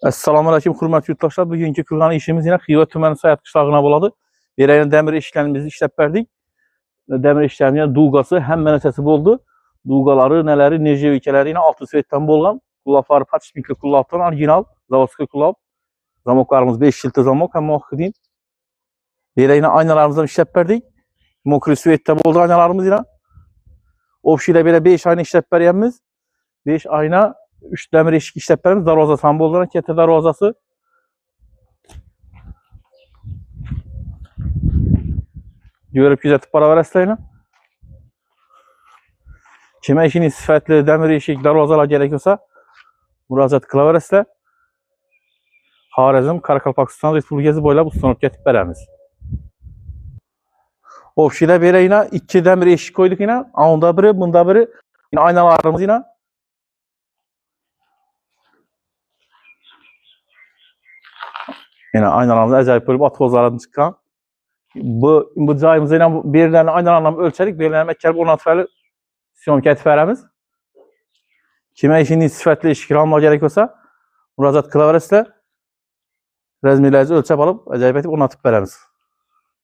Assalamualaikum hörmətli yurttaşlar. Bugünkü qılğan işimiz yine Xiyot Tüməni Sayat qışlağına boladı. Verəyən dəmir eşiklərimizi işləb bərdik. Dəmir eşiklərinin duğası həm mənəsəsi boldu. Duğaları, nələri, nerjevikələri yine altı svetdən bolğan. Kulaqları paçminkli kulaqdan orijinal, zavodski kulaq. Zamoklarımız 5 şilti zamok, həm muhakkidin. Belə yine aynalarımızdan işləb bərdik. Mokri svetdə boldu aynalarımız yine. Ofşi ilə belə 5 ayna işləb bəriyəmiz. 5 ayna 3 dəmir eşik işləblərimiz, darvazası ham boldular, kete darvazası. Görüb güzətib para verəslərinə. Kimə işiniz sifətli dəmir eşik, darvazalar gerekiyorsa müracaat qıla verəslə. Xarəzm, Karakalpakstan Respublikası boyla bu sınıf getib bərəmiz. Ofşi ilə belə yine 2 dəmir eşik koyduk yine. Onda biri, bunda biri. Yine aynalarımız yine. Yine aynalarımızda acayip böyle atkozlardan çıkan. Bu cayımızda yine birilerini aynalarla ölçerik. Birilerini məkəlib 16 fərli siyonk etfərəmiz. Kimə işiniz sifətli işkir alma gerekiyorsa müracaat qıla verəslə. Rəzmilərinizi ölçəb alıb acayip etib 16 fərəmiz.